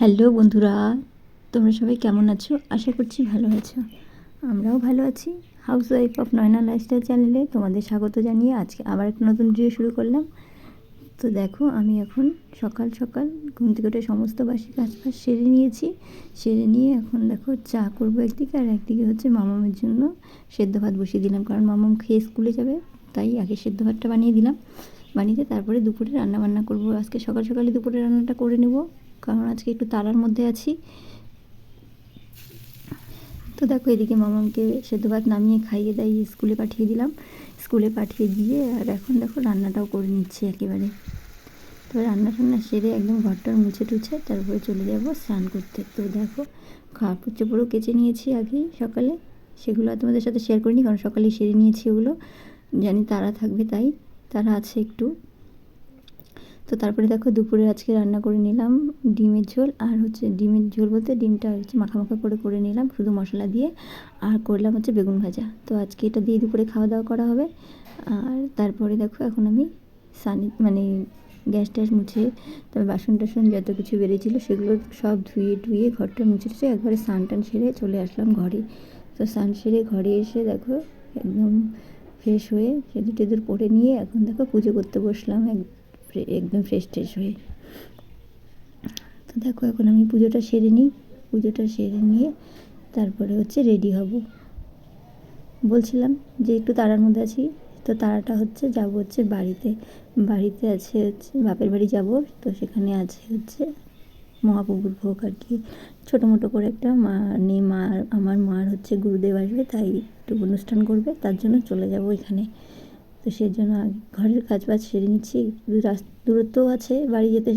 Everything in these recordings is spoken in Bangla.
হ্যালো বন্ধুরা, তোমরা সবাই কেমন আছো? আশা করছি ভালো আছো। আমরাও ভালো আছি। Housewife of Nayna lifestyle চ্যানেলে তোমাদের স্বাগত জানিয়ে আজকে আবার একটা নতুন ভিডিও শুরু করলাম। তো দেখো, আমি এখন সকাল সকাল ঘুম থেকে উঠে সমস্ত বাসি কাজ ফাজ সেরে নিয়েছি। সেরে নিয়ে এখন দেখো চা করবো একদিকে, আর একদিকে হচ্ছে মামামের জন্য সেদ্ধ ভাত বসিয়ে দিলাম, কারণ মামাম খেয়ে স্কুলে যাবে। তাই আগে সেদ্ধ ভাতটা বানিয়ে দিলাম। বানিয়ে তারপরে দুপুরে রান্না বান্না করবো। আজকে সকাল সকালে দুপুরে রান্নাটা করে নেব, কারণ আজকে একটু তাড়ার মধ্যে আছি। তো দেখো, এদিকে মামামকে সেদ্ধ ভাত নামিয়ে খাইয়ে দাইয়ে স্কুলে পাঠিয়ে দিলাম। স্কুলে পাঠিয়ে দিয়ে আর এখন দেখো রান্নাটাও করে নিচ্ছি একেবারে। তো রান্না টান্না সেরে একদম ঘরটার মুছে টুছে তারপরে চলে যাব স্নান করতে। তো দেখো, কাপড় চোপড়ও কেচে নিয়েছি আগেই সকালে। সেগুলো আর তোমাদের সাথে শেয়ার করিনি, কারণ সকালেই সেরে নিয়েছি ওগুলো। জানি তারা থাকবে, তাই তারা আছে একটু। তো তারপরে দেখো, দুপুরে আজকে রান্না করে নিলাম ডিমের ঝোল। আর হচ্ছে ডিমের ঝোল বলতে ডিমটা হচ্ছে মাখা মাখা করে নিলাম শুধু মশলা দিয়ে। আর করলাম হচ্ছে বেগুন ভাজা। তো আজকে এটা দিয়ে দুপুরে খাওয়া দাওয়া করা হবে। আর তারপরে দেখো, এখন আমি গ্যাস ট্যাস মুছে, তবে বাসন টাসন যত কিছু বেরিয়েছিলো সেগুলো সব ধুয়ে টুয়ে ঘরটা মুছে টুছে একবারে স্নান টান সেরে চলে আসলাম ঘরে। তো স্নান সেরে ঘরে এসে দেখো একদম ফ্রেশ হয়ে সেদুর টেদুর পরে নিয়ে এখন দেখো পুজো করতে বসলাম একদম ফ্রেশ ট্রেশ হয়ে। তো দেখো, এখন আমি পুজোটা সেরে নিই। পুজোটা সেরে নিয়ে তারপরে হচ্ছে রেডি হব। বলছিলাম যে একটু তাড়ার মধ্যে আছি। তো তাড়াটা হচ্ছে যাব হচ্ছে বাড়িতে আছে হচ্ছে বাপের বাড়ি যাব। তো সেখানে আছে হচ্ছে মহাপ্রভুর ভোগ আর কি, ছোটো মোটো করে একটা আমার মার হচ্ছে গুরুদেব আসবে, তাই একটু অনুষ্ঠান করবে, তার জন্য চলে যাব ওইখানে। তো সেই জন্য ঘরের কাজ বাজ সেরে নিচ্ছি। দূরত্বও আছে বাড়ি যেতে,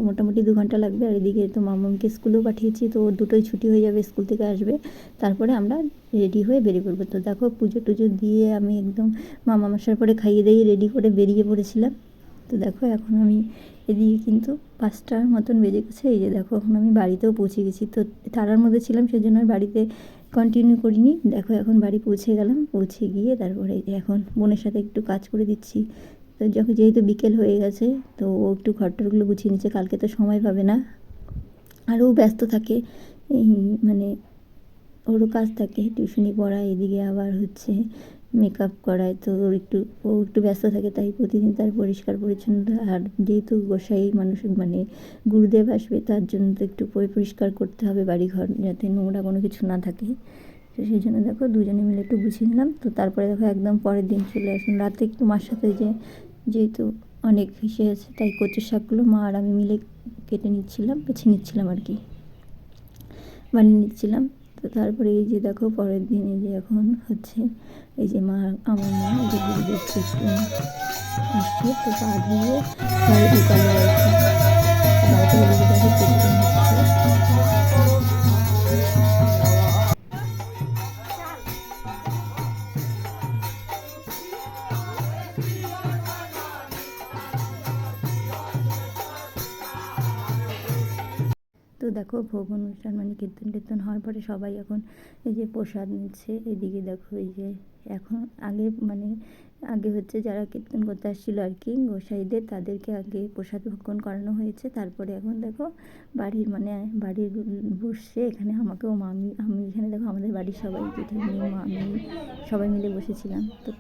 মোটামুটি 2 ঘন্টা লাগবে। আর এদিকে তো মামাকে স্কুলেও পাঠিয়েছি, তো ওর দুটোই ছুটি হয়ে যাবে, স্কুল থেকে আসবে। তারপরে আমরা রেডি হয়ে বেরিয়ে পড়বো। তো দেখো, পুজো টুজো দিয়ে আমি একদম মামা মশার পরে খাইয়ে দিয়ে রেডি করে বেরিয়ে পড়েছিলাম। তো দেখো, এখন আমি এদিকে কিন্তু 5টার মতন বেজে গেছে। এই যে দেখো, এখন আমি বাড়িতেও পৌঁছে গেছি। তো তারার মধ্যে ছিলাম, সেজন্য আর বাড়িতে কন্টিনিউ করিনি। দেখো, এখন বাড়ি পৌঁছে গেলাম। পৌঁছে গিয়ে তারপরে এই যে এখন বোনের সাথে একটু কাজ করে দিচ্ছি। তো যখন যেহেতু বিকেল হয়ে গেছে, তো ও একটু ঘরটরগুলো গুছিয়ে নিচ্ছে, কালকে তো সময় পাবে না। আর ও ব্যস্ত থাকে, এই ওরও কাজ থাকে, টিউশনি পড়ায়, এদিকে আবার হচ্ছে মেকআপ করায়। তো ও একটু ব্যস্ত থাকে, তাই প্রতিদিন তার পরিষ্কার পরিচ্ছন্নতা। আর যেহেতু গোসাই মানুষ গুরুদেব আসবে, তার জন্য তো একটু পরিষ্কার করতে হবে বাড়িঘর, যাতে নোংরা কোনো কিছু না থাকে। তো সেই জন্য দেখো, দুজনে মিলে একটু গুছিয়ে নিলাম। তো তারপরে দেখো, একদম পরের দিন চলে আসলাম রাতে একটু মার সাথে, যেহেতু অনেক হিসে আছে, তাই কচু শাকগুলো মা আর আমি মিলে কেটে নিচ্ছিলাম, বেছে নিচ্ছিলাম আর কি, বানিয়ে নিচ্ছিলাম। তো তারপরে এই যে দেখো, পরের দিন এই যে এখন হচ্ছে এই যে আমার মা এই যে গুরুদেবকে একটু আসছে, তো পা ধুয়ে ঘরে ঢুকালো আর কি। তারপরে এই যে দেখো কীর্তন হচ্ছে। তো দেখো, ভোগ অনুষ্ঠান কীর্তন টীর্তন হওয়ার পরে সবাই এখন এই যে প্রসাদ নিচ্ছে। এদিকে দেখো, এই যে এখন আগে হচ্ছে যারা কীর্তন করতে আসছিলো আর কি, গোসাইদের, তাদেরকে আগে প্রসাদ ভক্ষণ করানো হয়েছে। তারপরে এখন দেখো বাড়ির বসছে এখানে আমাকেও আমি এখানে দেখো আমাদের বাড়ির সবাই, জেঠামণি, মামি, সবাই মিলে বসেছিলাম। তো